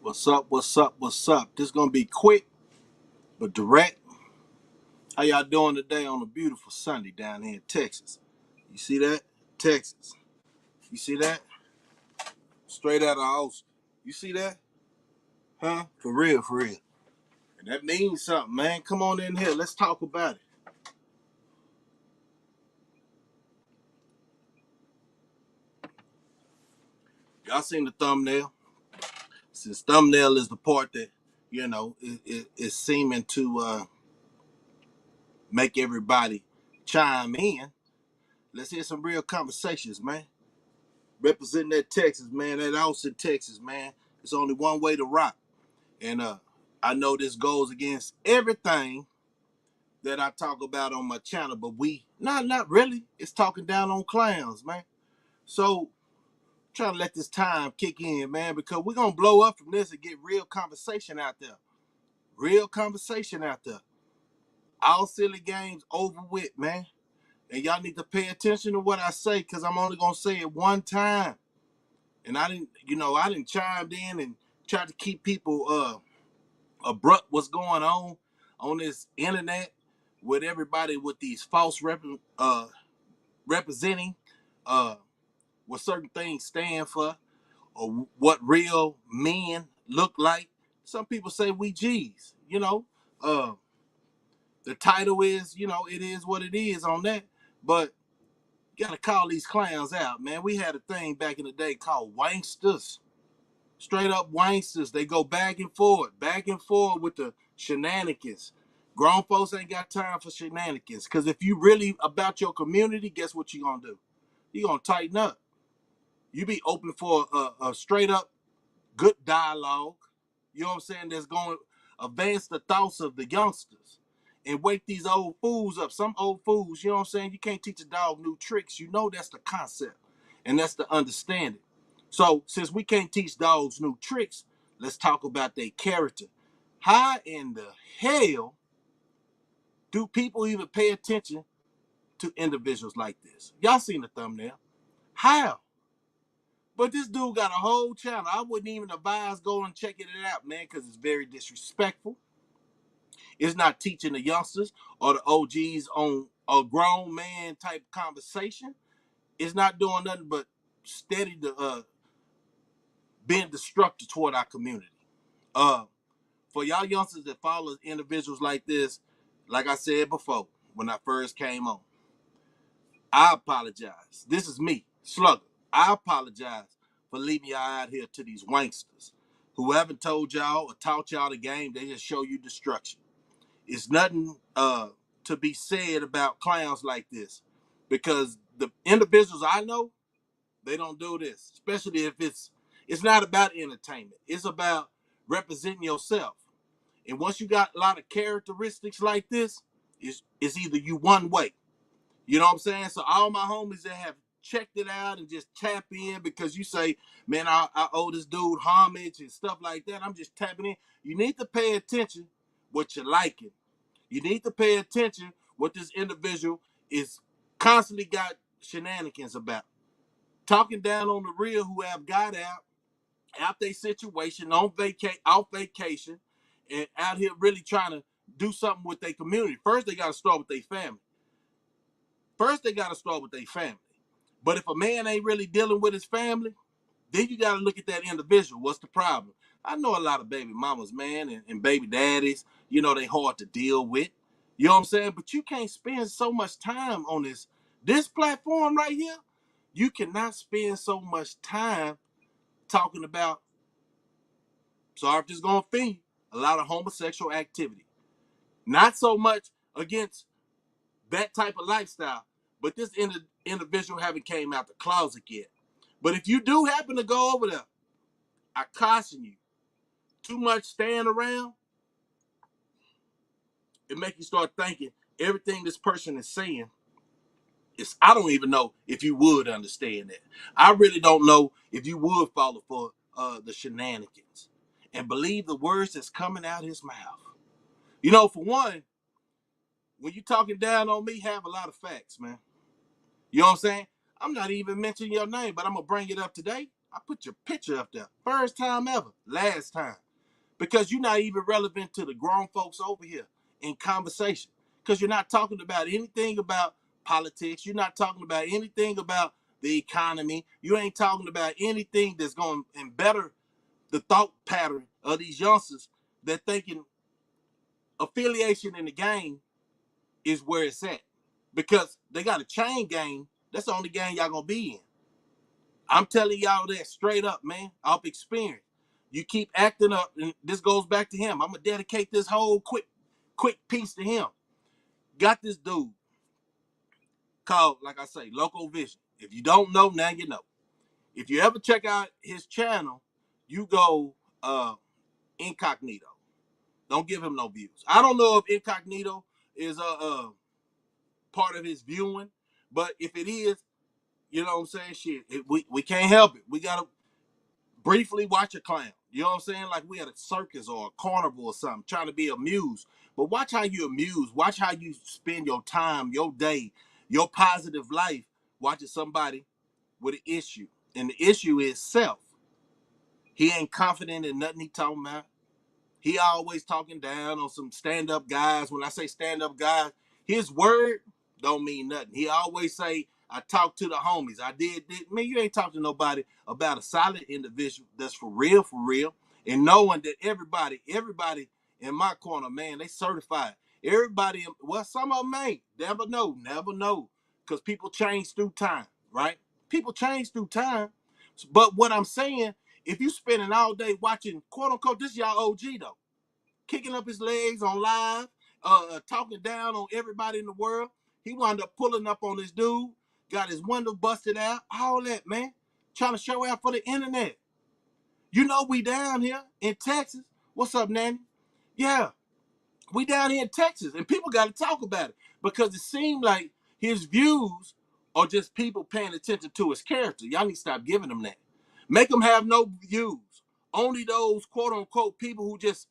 What's up? What's up? What's up? This is gonna be quick but direct. How y'all doing today on a beautiful Sunday down here in Texas? You see that? Texas. You see that? Straight out of Austin. You see that? Huh? For real, for real. And that means something, man. Come on in here. Let's talk about it. Y'all seen the thumbnail? Since thumbnail is the part that, is seeming to make everybody chime in. Let's hear some real conversations, man. Representing that Texas, man, that Austin, Texas, man. It's only one way to rock. And I know this goes against everything that I talk about on my channel, but not really. It's talking down on clowns, man. So trying to let this time kick in, man, because we're gonna blow up from this and get real conversation out there. Real conversation out there. All silly games over with, man. And y'all need to pay attention to what I say, because I'm only gonna say it one time. And I didn't chime in and try to keep people abrupt what's going on this internet with everybody with these false representing what certain things stand for or what real men look like. Some people say we G's, Uh, the title is, it is what it is on that. But you gotta call these clowns out, man. We had a thing back in the day called wanksters. Straight up wanksters. They go back and forth with the shenanigans. Grown folks ain't got time for shenanigans. Because if you really about your community, guess what you gonna do? You gonna tighten up. You be open for a straight up good dialogue. You know what I'm saying? That's going to advance the thoughts of the youngsters and wake these old fools up. Some old fools, you know what I'm saying? You can't teach a dog new tricks. You know that's the concept and that's the understanding. So since we can't teach dogs new tricks, let's talk about their character. How in the hell do people even pay attention to individuals like this? Y'all seen the thumbnail. How? But this dude got a whole channel. I wouldn't even advise going and checking it out, man, because it's very disrespectful. It's not teaching the youngsters or the OGs on a grown man type conversation. It's not doing nothing but steady being destructive toward our community. Uh, for y'all youngsters that follow individuals like this, like I said before, when I first came on, I apologize. This is me, Slugger. I apologize for leaving y'all out here to these wanksters who haven't told y'all or taught y'all the game. They just show you destruction. It's nothing to be said about clowns like this, because the individuals I know, they don't do this, especially if it's not about entertainment. It's about representing yourself. And once you got a lot of characteristics like this, it's either you one way. You know what I'm saying? So all my homies that have checked it out and just tap in because you say, man, I owe this dude homage and stuff like that. I'm just tapping in. You need to pay attention what you're liking. You need to pay attention what this individual is constantly got shenanigans about. Talking down on the real who have got out their situation, off vacation, and out here really trying to do something with their community. First, they got to start with their family. But if a man ain't really dealing with his family, then you got to look at that individual. What's the problem? I know a lot of baby mamas, man, and baby daddies, they hard to deal with. You know what I'm saying? But you can't spend so much time on this platform right here. You cannot spend so much time talking about, sorry if this is going to offend you, a lot of homosexual activity. Not so much against that type of lifestyle, but this individual haven't came out the closet yet. But if you do happen to go over there, I caution you, too much staying around, it make you start thinking everything this person is saying is, I don't even know if you would understand that. I really don't know if you would follow for the shenanigans and believe the words that's coming out his mouth. For one, when you talking down on me, have a lot of facts, man. You know what I'm saying? I'm not even mentioning your name, but I'm going to bring it up today. I put your picture up there. First time ever. Last time. Because you're not even relevant to the grown folks over here in conversation. Because you're not talking about anything about politics. You're not talking about anything about the economy. You ain't talking about anything that's going to better the thought pattern of these youngsters that thinking affiliation in the game is where it's at. Because they got a chain game. That's the only game y'all going to be in. I'm telling y'all that straight up, man, off experience. You keep acting up, and this goes back to him. I'm gonna dedicate this whole quick piece to him. Got this dude called, like I say, Local Vision. If you don't know, now you know. If you ever check out his channel, you go incognito. Don't give him no views. I don't know if incognito is a part of his viewing, but if it is, you know what I'm saying? Shit, we can't help it. We gotta briefly watch a clown. You know what I'm saying? Like we at a circus or a carnival or something, trying to be amused. But watch how you amuse. Watch how you spend your time, your day, your positive life watching somebody with an issue. And the issue is self. He ain't confident in nothing he talking about. He always talking down on some stand-up guys. When I say stand-up guys, his word don't mean nothing. He always say, I talk to the homies. I did this. Man, you ain't talking to nobody about a solid individual that's for real, and knowing that everybody in my corner, man, they certified. Everybody, well, some of them ain't. Never know. Because people change through time, right? People change through time. But what I'm saying, if you spending all day watching, quote unquote, this is y'all OG though, kicking up his legs on live, talking down on everybody in the world. He wound up pulling up on this dude, got his window busted out, all that, man. Trying to show out for the internet. You know we down here in Texas. What's up, Nanny? Yeah, we down here in Texas, and people got to talk about it because it seemed like his views are just people paying attention to his character. Y'all need to stop giving him that. Make him have no views. Only those quote unquote people who just,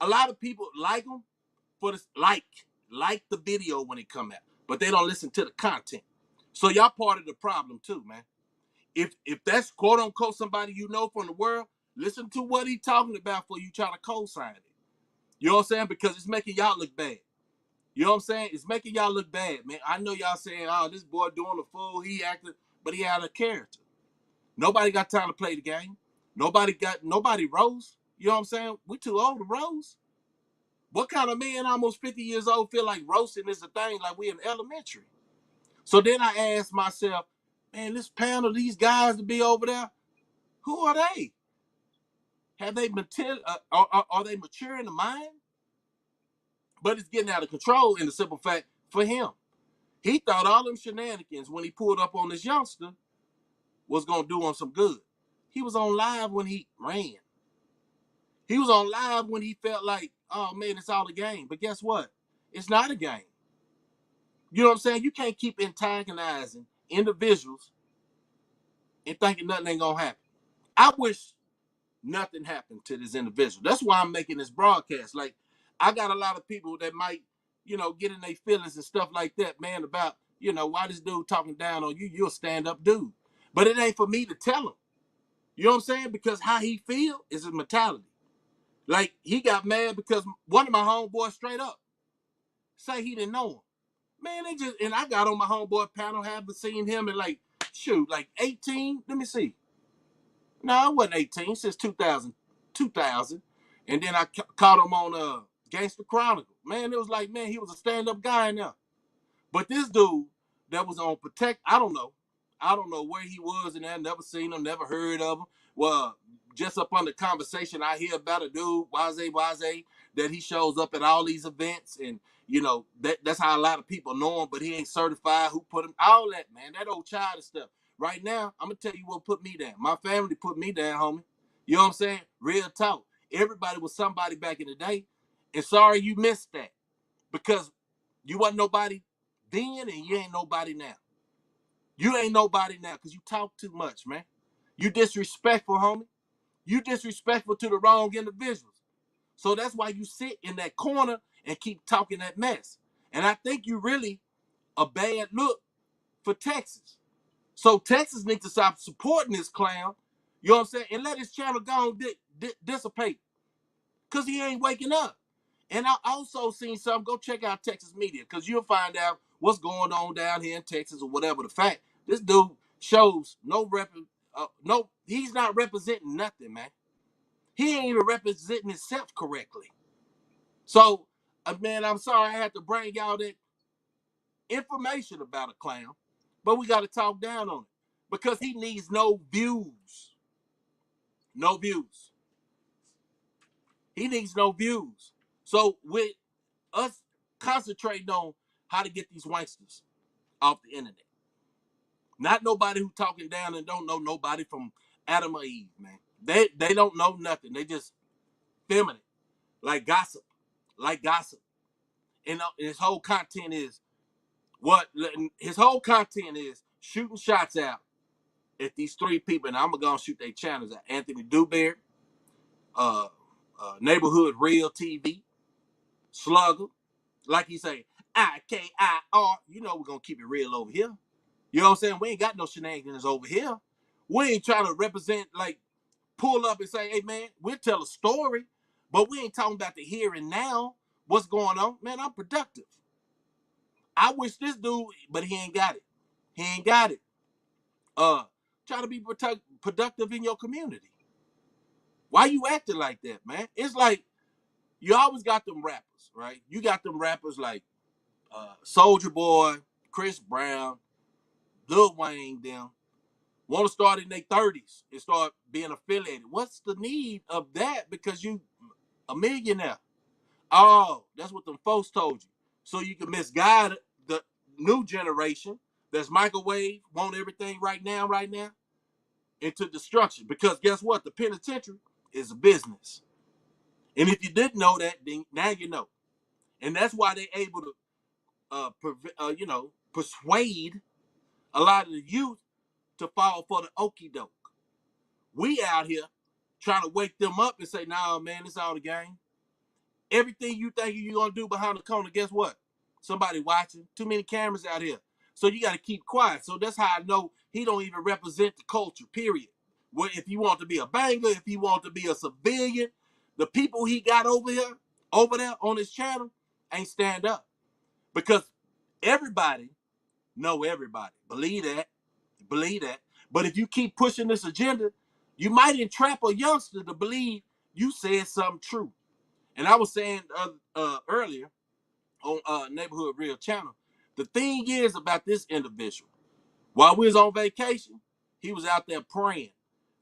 a lot of people like him for this, like the video when it come out, but they don't listen to the content. So y'all part of the problem too, man. If that's quote unquote somebody you know from the world, listen to what he talking about before you try to co-sign it. You know what I'm saying? Because it's making y'all look bad. You know what I'm saying? It's making y'all look bad, man. I know y'all saying, oh, this boy doing the fool, he acted, but he had a character. Nobody got time to play the game. Nobody rose. You know what I'm saying? We too old to rose. What kind of man almost 50 years old feel like roasting is a thing like we in elementary? So then I asked myself, man, this panel, these guys to be over there, who are they? Have they are they mature in the mind? But it's getting out of control in the simple fact for him. He thought all them shenanigans when he pulled up on this youngster was going to do him some good. He was on live when he ran. He was on live when he felt like, oh man, it's all a game. But guess what? It's not a game. You know what I'm saying? You can't keep antagonizing individuals and thinking nothing ain't gonna happen. I wish nothing happened to this individual. That's why I'm making this broadcast. Like, I got a lot of people that might, get in their feelings and stuff like that, man, about, why this dude talking down on you, you're a stand-up dude. But it ain't for me to tell him. You know what I'm saying? Because how he feel is his mentality. Like, he got mad because one of my homeboys straight up say he didn't know him. Man, and I got on my homeboy panel, haven't seen him in like 18. Let me see. No, I wasn't 18 since 2000. And then I caught him on Gangster Chronicle. Man, it was like, man, he was a stand-up guy in there. But this dude that was on Protect, I don't know. I don't know where he was and I never seen him, never heard of him. Well, just up on the conversation, I hear about a dude, Waze, that he shows up at all these events. And, that's how a lot of people know him, but he ain't certified. Who put him? All that, man. That old childish stuff. Right now, I'm going to tell you what put me down. My family put me down, homie. You know what I'm saying? Real talk. Everybody was somebody back in the day. And sorry you missed that. Because you wasn't nobody then and you ain't nobody now. You ain't nobody now because you talk too much, man. You disrespectful, homie. You disrespectful to the wrong individuals. So that's why you sit in that corner and keep talking that mess. And I think you really a bad look for Texas. So Texas needs to stop supporting this clown You know what I'm saying? And let his channel go and dissipate. Because he ain't waking up. And I also seen something. Go check out Texas media, because you'll find out what's going on down here in Texas or whatever. The fact, this dude shows no, he's not representing nothing, man. He ain't even representing himself correctly. So, man, I'm sorry I had to bring y'all that information about a clown, but we got to talk down on it because he needs no views. No views. He needs no views. So, with us concentrating on how to get these wanksters off the internet, not nobody who talking down and don't know nobody from Adam or Eve, man. They don't know nothing. They just feminine, like gossip, like gossip. And his whole content is what his whole content is shooting shots out at these three people, and I'm gonna shoot their channels at Anthony Dewberry, Neighborhood Real TV, Slugger, like he say, IKIR. You know we're gonna keep it real over here. You know what I'm saying? We ain't got no shenanigans over here. We ain't trying to represent, like, pull up and say, hey man, we'll tell a story, but we ain't talking about the here and now. What's going on? Man, I'm productive. I wish this dude, but he ain't got it. He ain't got it. Try to be productive in your community. Why you acting like that, man? It's like you always got them rappers, right? You got them rappers like Soldier Boy, Chris Brown, Lil Wayne, them want to start in their 30s and start being affiliated. What's the need of that? Because you a millionaire. Oh, that's what them folks told you. So you can misguide the new generation that's microwave, want everything right now, into destruction. Because guess what? The penitentiary is a business. And if you didn't know that, then now you know. And that's why they're able to, persuade a lot of the youth to fall for the okie doke. We out here trying to wake them up and say, nah, man, it's all the game. Everything you think you're going to do behind the corner, guess what? Somebody watching. Too many cameras out here. So you got to keep quiet. So that's how I know he don't even represent the culture, period. Well, if you want to be a banger, if you want to be a civilian, the people he got over there on his channel ain't stand up. Because everybody know everybody. Believe that. Believe that. But if you keep pushing this agenda, you might entrap a youngster to believe you said something true. And I was saying earlier on Neighborhood Real Channel, the thing is about this individual, while we was on vacation, he was out there praying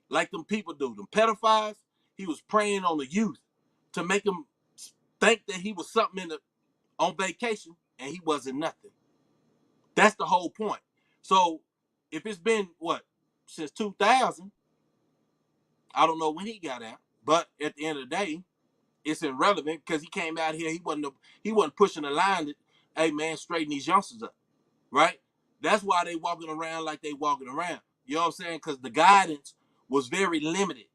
like them people do, them pedophiles. He was praying on the youth to make them think that he was something on vacation, and he wasn't nothing. That's the whole point. So if it's been, since 2000, I don't know when he got out, but at the end of the day, it's irrelevant because he came out here. He wasn't pushing the line that, hey man, straighten these youngsters up, right? That's why they walking around like they walking around. You know what I'm saying? Because the guidance was very limited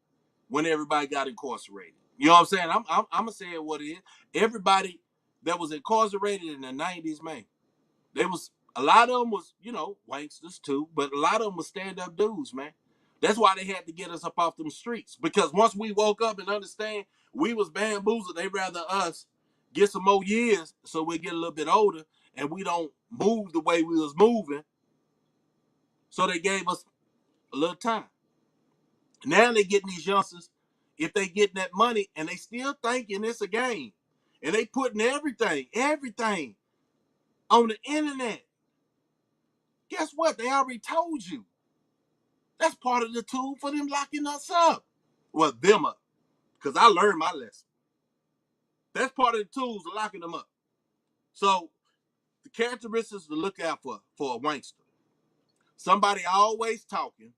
when everybody got incarcerated. You know what I'm saying? I'm gonna say it what it is. Everybody that was incarcerated in the 90s, man, they was a lot of them was, wanksters too, but a lot of them was stand-up dudes, man. That's why they had to get us up off them streets. Because once we woke up and understand we was bamboozled, they rather us get some more years so we get a little bit older and we don't move the way we was moving. So they gave us a little time. Now they getting these youngsters, if they getting that money and they still thinking it's a game. And they putting everything on the internet. Guess what? They already told you. That's part of the tool for them locking us up. Well, them up. Because I learned my lesson. That's part of the tools of locking them up. So, the characteristics to look out for a wankster. Somebody always talking.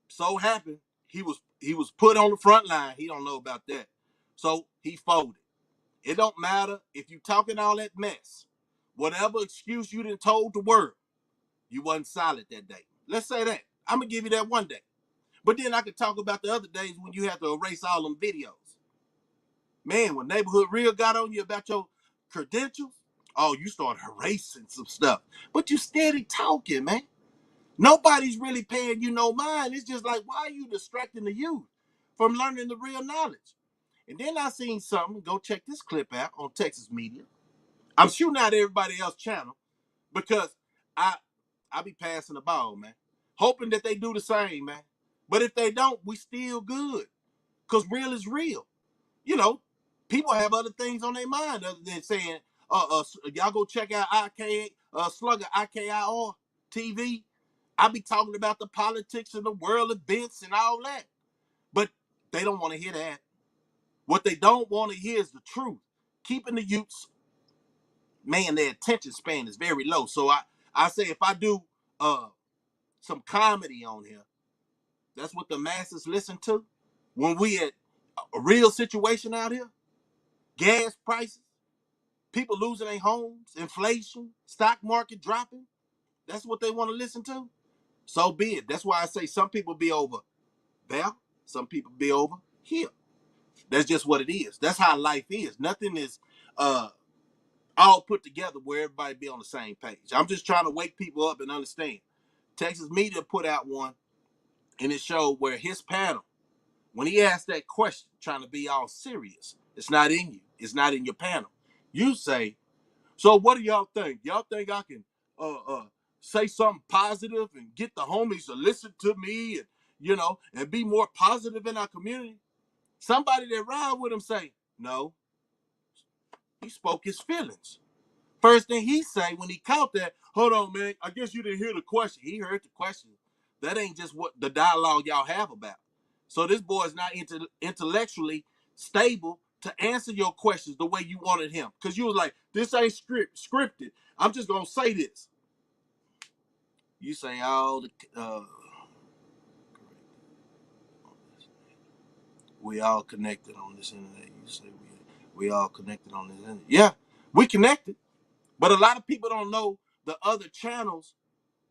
So happened he was put on the front line. He don't know about that. So, he folded. It don't matter if you talking all that mess. Whatever excuse you done told the world, you wasn't solid that day. Let's say that. I'm going to give you that one day. But then I could talk about the other days when you have to erase all them videos. Man, when Neighborhood Real got on you about your credentials, oh, you started erasing some stuff. But you steady talking, man. Nobody's really paying you no mind. It's just like, why are you distracting the youth from learning the real knowledge? And then I seen something. Go check this clip out on Texas Media. I'm shooting out everybody else's channel because I be passing the ball, man. Hoping that they do the same, man. But if they don't, we still good. Because real is real. You know, people have other things on their mind other than saying, y'all go check out ATX SLUGGA, IKIR TV. I be talking about the politics and the world events and all that. But they don't want to hear that. What they don't want to hear is the truth. Keeping the youths, man, their attention span is very low. So I say if I do some comedy on here, that's what the masses listen to. When we at a real situation out here, gas prices, people losing their homes, inflation, stock market dropping, that's what they want to listen to. So be it. That's why I say some people be over there, some people be over here. That's just what it is. That's how life is. Nothing is all put together where everybody be on the same page. I'm just trying to wake people up and understand. Texas Media put out one, and it showed where his panel, when he asked that question, trying to be all serious, it's not in you. It's not in your panel. You say, so what do y'all think? Y'all think I can say something positive and get the homies to listen to me and, and be more positive in our community? Somebody that ride with him say, no, he spoke his feelings. First thing he say when he caught that, hold on, man, I guess you didn't hear the question. He heard the question. That ain't just what the dialogue y'all have about. So this boy is not intellectually stable to answer your questions the way you wanted him. Because you was like, this ain't scripted. I'm just going to say this. You say all the... we all connected on this internet. You say we all connected on this internet. Yeah, we connected. But a lot of people don't know the other channels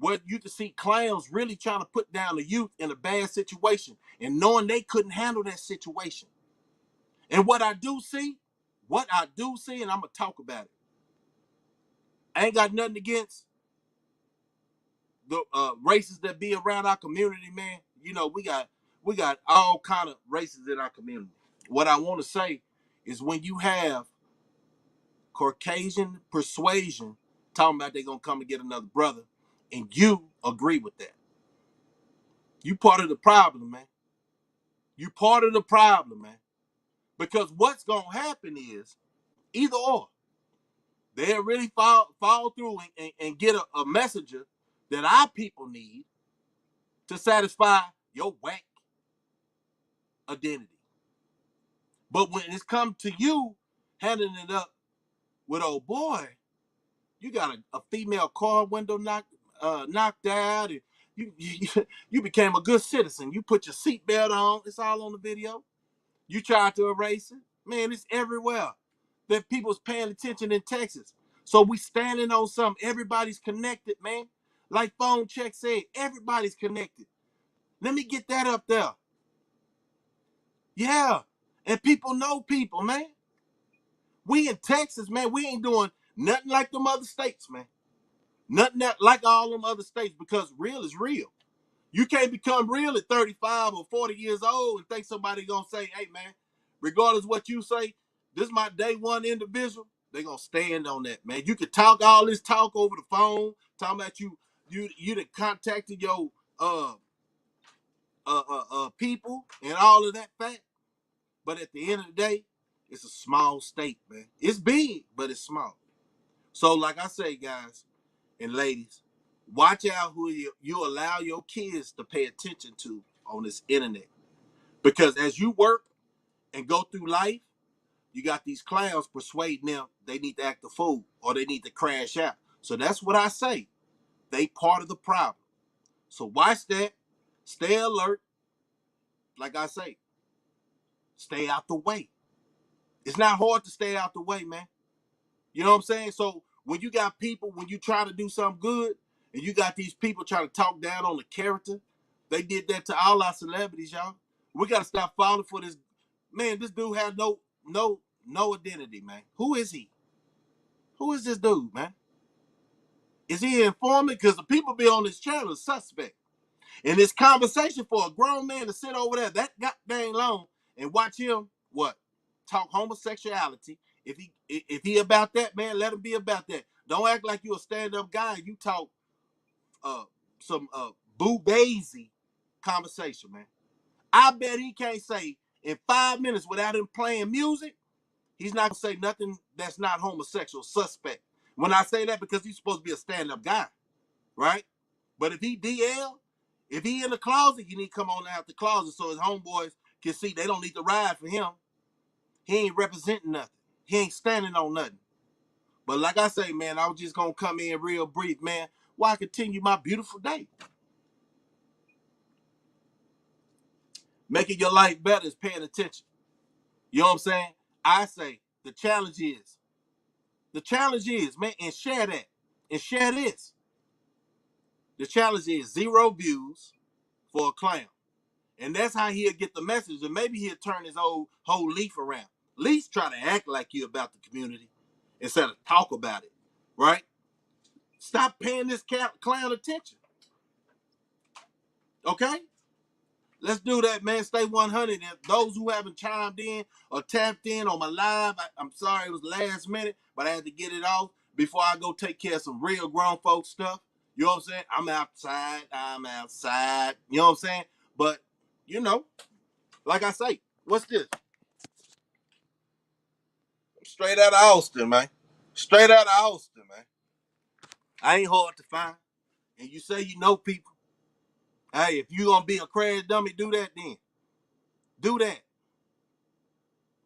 where you can see clowns really trying to put down the youth in a bad situation and knowing they couldn't handle that situation. And what I do see, and I'm going to talk about it. I ain't got nothing against the races that be around our community, man. You know, we got all kind of races in our community. What I want to say is when you have Caucasian persuasion talking about they're going to come and get another brother, and you agree with that, you part of the problem, man. You part of the problem, man. Because what's going to happen is either or. They'll really fall through and get a messenger that our people need to satisfy your whack identity. But when it's come to you handing it up with, oh boy, you got a female car window knocked out, and you became a good citizen. You put your seatbelt on. It's all on the video. You tried to erase it. Man, it's everywhere that people's paying attention in Texas. So we standing on something. Everybody's connected, man. Like Phone Check said, everybody's connected. Let me get that up there. Yeah. And people know people, man. We in Texas, man, we ain't doing nothing like them other states, man. Nothing like all them other states, because real is real. You can't become real at 35 or 40 years old and think somebody gonna say, hey, man, regardless of what you say, this is my day one individual. They gonna stand on that, man. You can talk all this talk over the phone, talking about you done contacted your people and all of that fact. But at the end of the day, it's a small state, man. It's big, but it's small. So like I say, guys and ladies, watch out who you allow your kids to pay attention to on this internet. Because as you work and go through life, you got these clowns persuading them they need to act a fool or they need to crash out. So that's what I say. They part of the problem. So watch that. Stay alert. Like I say, stay out the way. It's not hard to stay out the way, man. You know what I'm saying? So when you got people, when you try to do something good, and you got these people trying to talk down on the character, they did that to all our celebrities, y'all. We got to stop falling for this. Man, this dude had no identity, man. Who is he? Who is this dude, man? Is he an informant? Because the people be on this channel is suspect. And this conversation for a grown man to sit over there that goddamn long and watch him what? Talk homosexuality. If he about that, man, let him be about that. Don't act like you a stand-up guy and you talk some boo bazy conversation, man. I bet he can't say in 5 minutes without him playing music, he's not gonna say nothing that's not homosexual suspect. When I say that, because he's supposed to be a stand-up guy, right? But if he DL, if he in the closet, he need to come on out the closet so his homeboys can see they don't need to ride for him. He ain't representing nothing. He ain't standing on nothing. But like I say, man, I was just gonna come in real brief, man, while I continue my beautiful day. Making your life better is paying attention. You know what I'm saying? I say the challenge is, man, and share that. And share this. The challenge is 0 views for a clown. And that's how he'll get the message. And maybe he'll turn his whole leaf around. At least try to act like you about the community instead of talk about it. Right? Stop paying this clown attention. Okay? Let's do that, man. Stay 100. And those who haven't chimed in or tapped in on my live, I'm sorry it was last minute, but I had to get it off before I go take care of some real grown folk stuff. You know what I'm saying? I'm outside. You know what I'm saying? But, you know, like I say, what's this? Straight out of Austin, man. Straight out of Austin, man. I ain't hard to find. And you say you know people. Hey, if you gonna be a crazy dummy, do that then. Do that.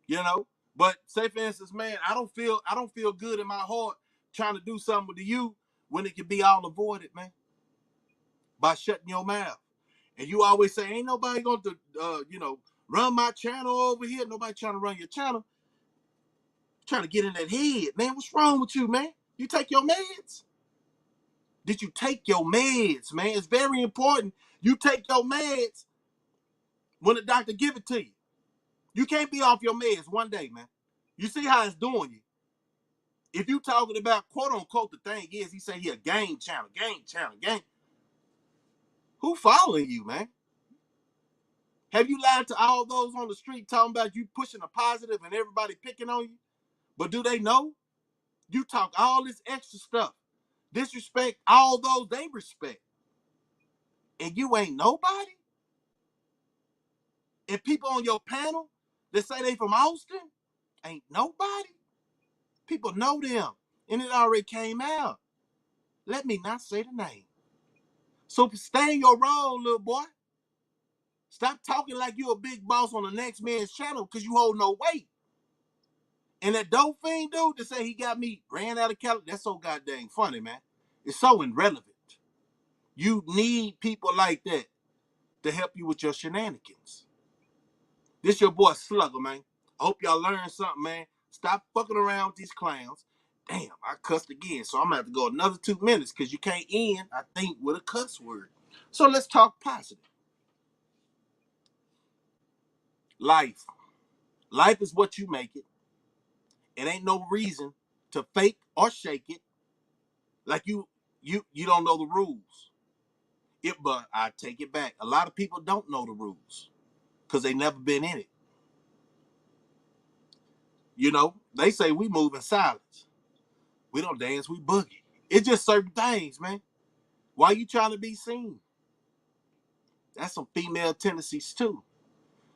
You know? But say for instance, man, I don't feel good in my heart trying to do something to you when it can be all avoided, man. By shutting your mouth. And you always say, ain't nobody going to run my channel over here. Nobody trying to run your channel. Trying to get in that head, man. What's wrong with you, man? You take your meds? Did you take your meds, man? It's very important. You take your meds when the doctor give it to you. You can't be off your meds one day, man. You see how it's doing you. If you talking about, quote unquote, the thing is, he say he a game channel. Who following you, man? Have you lied to all those on the street talking about you pushing a positive and everybody picking on you? But do they know? You talk all this extra stuff. Disrespect all those they respect. And you ain't nobody? And people on your panel that say they from Austin ain't nobody? People know them. And it already came out. Let me not say the name. So stay in your role, little boy. Stop talking like you a big boss on the next man's channel because you hold no weight. And that dope fiend dude that say he got me ran out of California, that's so goddamn funny, man. It's so irrelevant. You need people like that to help you with your shenanigans. This your boy Slugger, man. I hope y'all learned something, man. Stop fucking around with these clowns. Damn, I cussed again, so I'm gonna have to go another 2 minutes because you can't end, I think, with a cuss word. So let's talk positive. Life. Life is what you make it. It ain't no reason to fake or shake it like you don't know the rules. But I take it back. A lot of people don't know the rules because they never been in it. You know, they say we move in silence. We don't dance, we boogie. It's just certain things, man. Why you trying to be seen? That's some female tendencies too.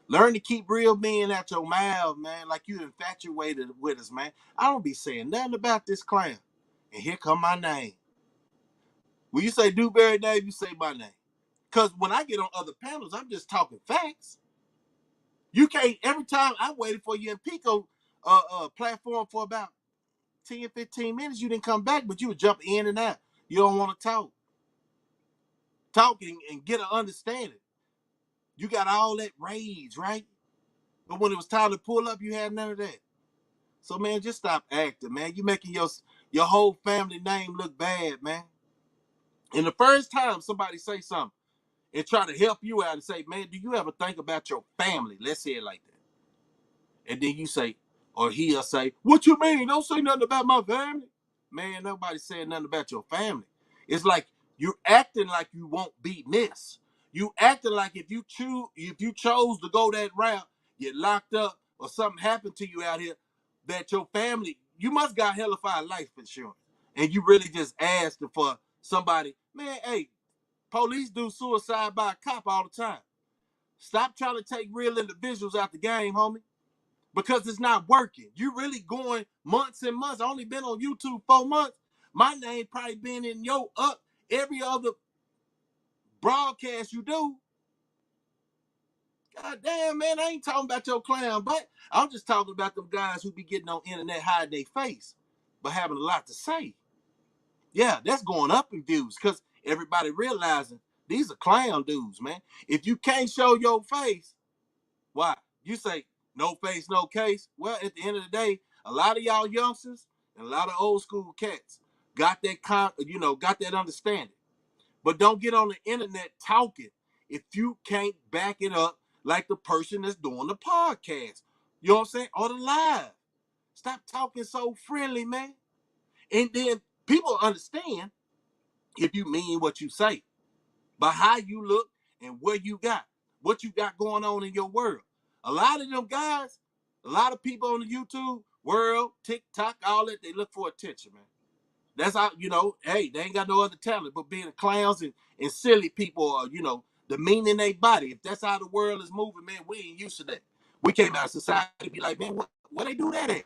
Learn to keep real men out your mouth, man, like you infatuated with us, man. I don't be saying nothing about this clown. And here come my name. When you say Dewberry name, you say my name. Because when I get on other panels, I'm just talking facts. You can't, every time I waited for you in Pico platform for about 10, 15 minutes, you didn't come back, but you would jump in and out. You don't want to talk. Talking and get an understanding. You got all that rage, right? But when it was time to pull up, you had none of that. So, man, just stop acting, man. You making your whole family name look bad, man. And the first time somebody say something and try to help you out and say, man, do you ever think about your family? Let's say it like that. And then you say, or he'll say, what you mean? Don't say nothing about my family. Man, nobody said nothing about your family. It's like you're acting like you won't be missed. You acting like if you chose to go that route, get locked up or something happened to you out here, that your family, you must got hellified life insurance. And you really just asked for somebody, man, hey, police do suicide by a cop all the time. Stop trying to take real individuals out the game, homie, because it's not working. You really going months and months. I only been on YouTube 4 months. My name probably been in your up every other broadcast you do. God damn, man, I ain't talking about your clown, but I'm just talking about them guys who be getting on internet hiding their face, but having a lot to say. Yeah, that's going up in views because everybody realizing these are clown dudes, man. If you can't show your face, why? You say no face, no case. Well, at the end of the day, a lot of y'all youngsters and a lot of old school cats got that got that understanding. But don't get on the internet talking if you can't back it up like the person that's doing the podcast. You know what I'm saying? Or the live. Stop talking so friendly, man. And then people understand if you mean what you say, by how you look and what you got going on in your world. A lot of them guys, a lot of people on the YouTube world, TikTok, all that, they look for attention, man. That's how, hey, they ain't got no other talent but being clowns and silly people or, demeaning their body. If that's how the world is moving, man, we ain't used to that. We came out of society to be like, man, where they do that at?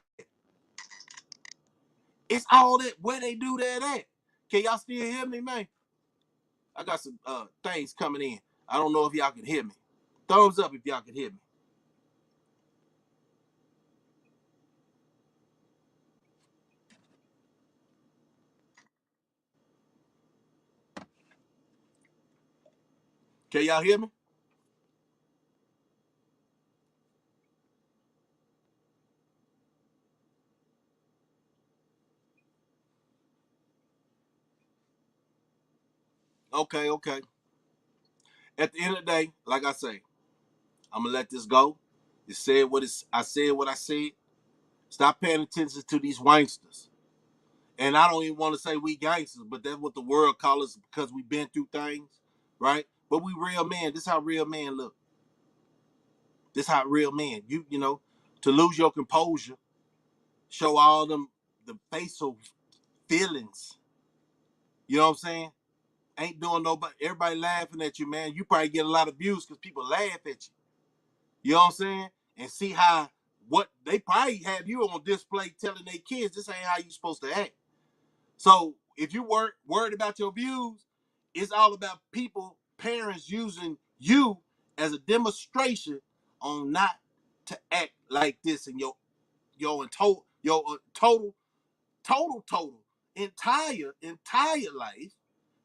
It's all that, where they do that at. Can y'all still hear me, man? I got some things coming in. I don't know if y'all can hear me. Thumbs up if y'all can hear me. Can y'all hear me? Okay, okay. At the end of the day, like I say, I'm gonna let this go. I said what I said. Stop paying attention to these wanksters. And I don't even want to say we gangsters, but that's what the world calls us because we've been through things, right? But we real men. This is how real men look. This is how real men. To lose your composure, show all them the facial feelings. You know what I'm saying? Ain't doing nobody. Everybody laughing at you, man. You probably get a lot of views because people laugh at you. You know what I'm saying? And see how what they probably have you on display telling their kids this ain't how you supposed to act. So if you weren't worried about your views, it's all about people, parents using you as a demonstration on not to act like this in your total entire life.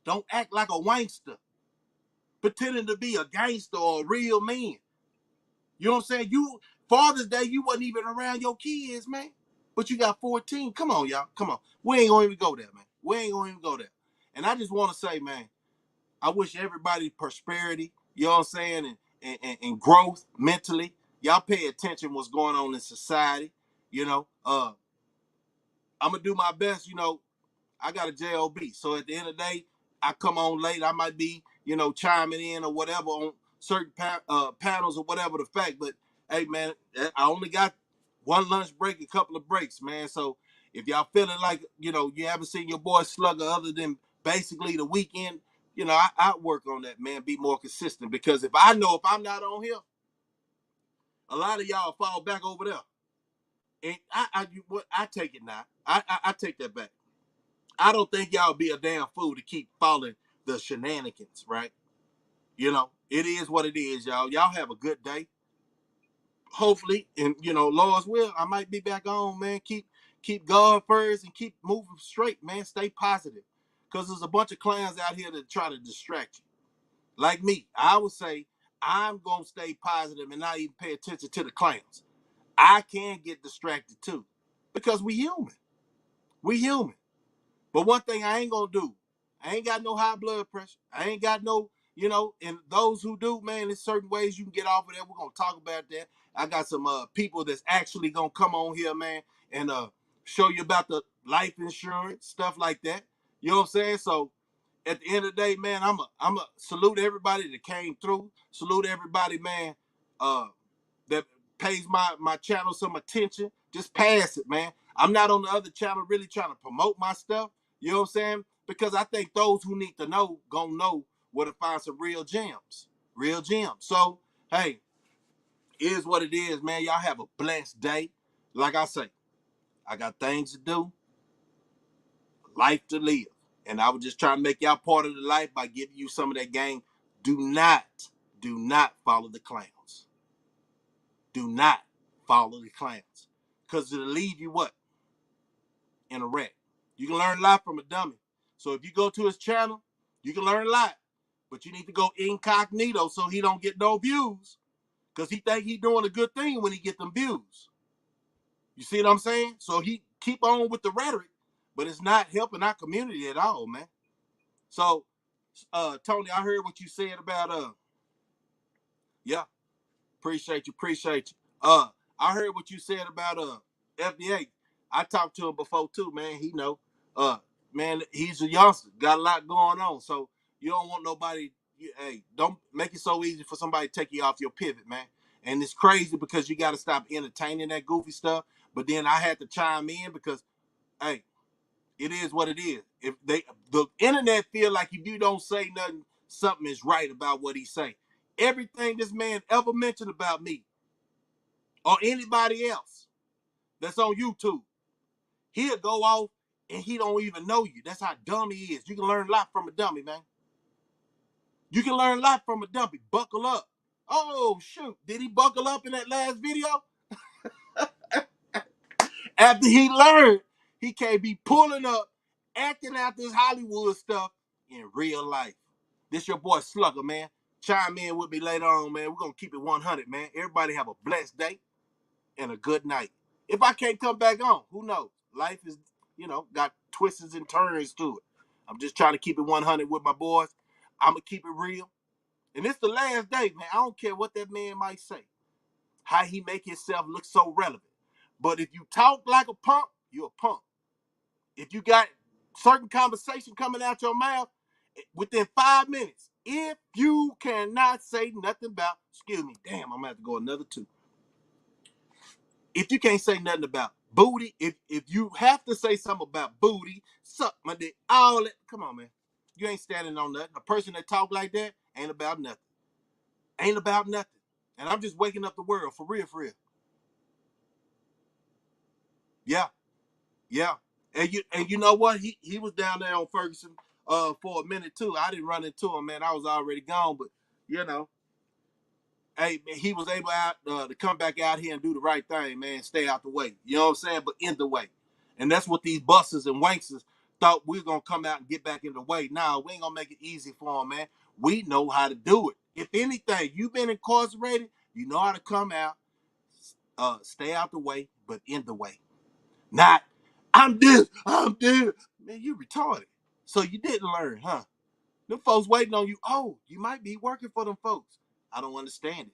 Don't act like a wankster, pretending to be a gangster or a real man. You know what I'm saying? You Father's Day, you wasn't even around your kids, man. But you got 14. Come on, y'all. Come on. We ain't gonna even go there, man. We ain't gonna even go there. And I just want to say, man, I wish everybody prosperity, you know what I'm saying, and growth mentally. Y'all pay attention what's going on in society. You know, I'm gonna do my best, I got a job. So at the end of the day, I come on late. I might be, chiming in or whatever on certain panels or whatever the fact. But hey, man, I only got one lunch break, a couple of breaks, man. So if y'all feeling like, you haven't seen your boy Slugger other than basically the weekend, I work on that, man. Be more consistent because if I'm not on here, a lot of y'all fall back over there. And I take it now. I take that back. I don't think y'all be a damn fool to keep following the shenanigans, right? It is what it is, y'all. Y'all have a good day. Hopefully, and Lord's will, I might be back on, man. Keep God first and keep moving straight, man. Stay positive. Because there's a bunch of clowns out here that try to distract you. Like me. I would say I'm gonna stay positive and not even pay attention to the clowns. I can get distracted too. Because we human. We human. But one thing I ain't gonna do, I ain't got no high blood pressure. I ain't got no, and those who do, man, there's certain ways you can get off of that. We're gonna talk about that. I got some people that's actually gonna come on here, man, and show you about the life insurance, stuff like that. You know what I'm saying? So at the end of the day, man, I'm a salute everybody that came through. Salute everybody, man, that pays my channel some attention. Just pass it, man. I'm not on the other channel really trying to promote my stuff. You know what I'm saying? Because I think those who need to know gonna know where to find some real gems. Real gems. So, hey, it is what it is, man. Y'all have a blessed day. Like I say, I got things to do, life to live. And I was just trying to make y'all part of the life by giving you some of that game. Do not follow the clowns. Do not follow the clowns. Because it'll leave you what? In a wreck. You can learn a lot from a dummy. So if you go to his channel, you can learn a lot. But you need to go incognito so he don't get no views. Because he think he doing a good thing when he get them views. You see what I'm saying? So he keep on with the rhetoric, but it's not helping our community at all, man. So, Tony, I heard what you said about yeah, appreciate you. I heard what you said about FDA. I talked to him before too, man. He know, man, he's a youngster, got a lot going on. So you don't want nobody. Hey, don't make it so easy for somebody to take you off your pivot, man. And it's crazy because you got to stop entertaining that goofy stuff. But then I had to chime in because, hey, it is what it is. If the internet feel like if you don't say nothing, something is right about what he say. Everything this man ever mentioned about me or anybody else that's on YouTube, he'll go off and he don't even know you. That's how dumb he is. You can learn a lot from a dummy, man. You can learn a lot from a dummy. Buckle up. Oh, shoot. Did he buckle up in that last video? After he learned, he can't be pulling up, acting out this Hollywood stuff in real life. This your boy Slugger, man. Chime in with me later on, man. We're going to keep it 100, man. Everybody have a blessed day and a good night. If I can't come back on, who knows? Life is, got twists and turns to it. I'm just trying to keep it 100 with my boys. I'm going to keep it real. And it's the last day, man. I don't care what that man might say. How he make himself look so relevant. But if you talk like a punk, you're a punk. If you got certain conversation coming out your mouth within 5 minutes, if you cannot say nothing about, excuse me, damn, I'm gonna have to go another 2. If you can't say nothing about booty, if you have to say something about booty, suck my dick, all that, come on, man. You ain't standing on nothing. A person that talk like that ain't about nothing. Ain't about nothing. And I'm just waking up the world, for real, for real. Yeah, yeah. And you know what? He was down there on Ferguson for a minute too. I didn't run into him, man. I was already gone, but you know, hey, man, he was able to come back out here and do the right thing, man. Stay out the way. You know what I'm saying? But in the way. And that's what these busters and wanksters thought we were gonna come out and get back in the way. Nah, we ain't gonna make it easy for them, man. We know how to do it. If anything, you've been incarcerated, you know how to come out, stay out the way, but in the way. Not, I'm this, I'm this. Man, you retarded. So you didn't learn, huh? Them folks waiting on you. Oh, you might be working for them folks. I don't understand it.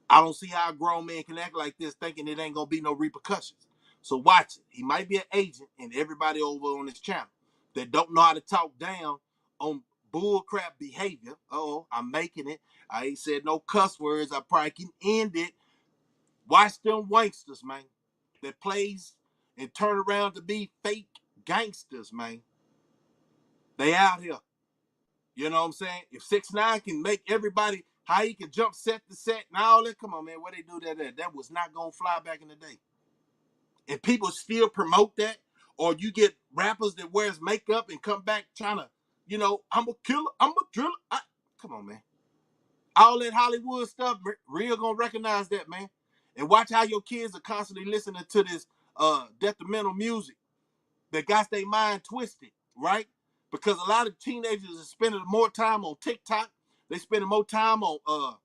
I don't see how a grown man can act like this thinking it ain't going to be no repercussions. So watch it. He might be an agent, and everybody over on this channel that don't know how to talk down on bullcrap behavior. Oh, I'm making it. I ain't said no cuss words. I probably can end it. Watch them wanksters, man, that plays and turn around to be fake gangsters, man. They out here. You know what I'm saying? If 6ix9ine can make everybody, how he can jump set to set and all that, come on, man, where they do that at? That was not going to fly back in the day. And people still promote that, or you get rappers that wears makeup and come back trying to, I'm a killer, I'm a driller. Come on, man. All that Hollywood stuff, real going to recognize that, man. And watch how your kids are constantly listening to this detrimental music that got their mind twisted, right? Because a lot of teenagers are spending more time on TikTok. They spending more time on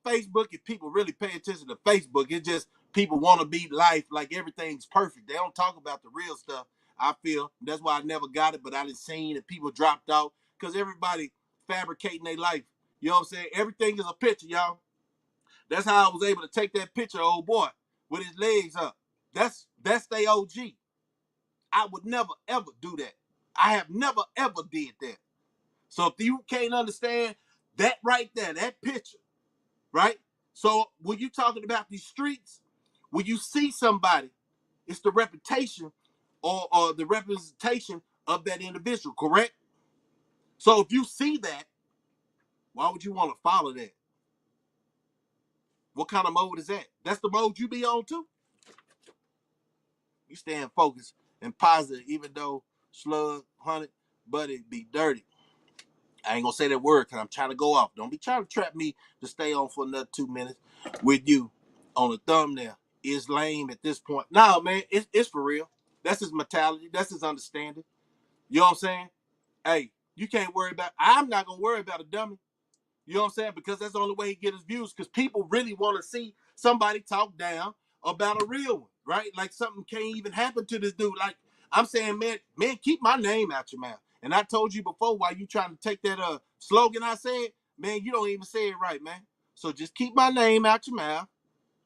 Facebook. If people really pay attention to Facebook, it's just people want to be life like everything's perfect. They don't talk about the real stuff. I feel that's why I never got it, but I didn't seen that people dropped out because everybody fabricating their life. You know what I'm saying? Everything is a picture, y'all. That's how I was able to take that picture, old boy, with his legs up. That's their OG. I would never ever do that. I have never ever did that. So if you can't understand that right there, that picture, right? So when you talking about these streets, when you see somebody, it's the reputation or the representation of that individual, correct? So if you see that, why would you want to follow that? What kind of mode is that? That's the mode you be on too? You staying focused and positive, even though slug, hunted, but it be dirty. I ain't gonna say that word because I'm trying to go off. Don't be trying to trap me to stay on for another 2 minutes with you on the thumbnail. It's lame at this point. No, man, it's for real. That's his mentality. That's his understanding. You know what I'm saying? Hey, you can't worry about, I'm not gonna worry about a dummy. You know what I'm saying? Because that's the only way he get his views. Because people really want to see somebody talk down about a real one, right? Like something can't even happen to this dude. Like I'm saying, man, keep my name out your mouth. And I told you before, why you trying to take that slogan I said, man, you don't even say it right, man. So just keep my name out your mouth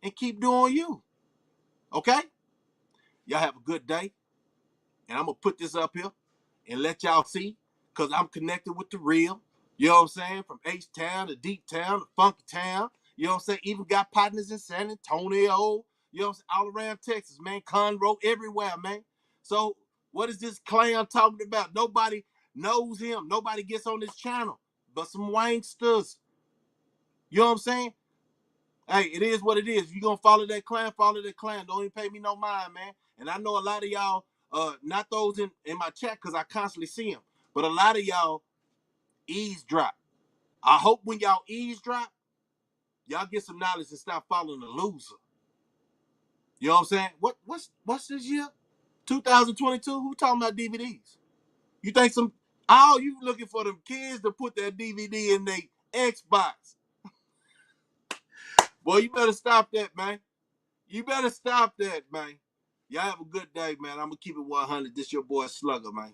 and keep doing you. Okay? Y'all have a good day. And I'm gonna put this up here and let y'all see, because I'm connected with the real. You know what I'm saying? From H-Town to Deep Town to Funky Town. You know what I'm saying? Even got partners in San Antonio. You know what I'm saying? All around Texas, man. Conroe, everywhere, man. So what is this clown talking about? Nobody knows him. Nobody gets on this channel but some wanksters. You know what I'm saying? Hey, it is what it is. If you gonna follow that clan, follow that clan. Don't even pay me no mind, man. And I know a lot of y'all, not those in my chat, because I constantly see them, but a lot of y'all eavesdrop. I hope when y'all eavesdrop, y'all get some knowledge and stop following the loser. You know what I'm saying? What's this year? 2022? Who talking about DVDs? You think you looking for them kids to put that DVD in their Xbox. Boy, you better stop that, man. You better stop that, man. Y'all have a good day, man. I'm going to keep it 100. This your boy Slugger, man.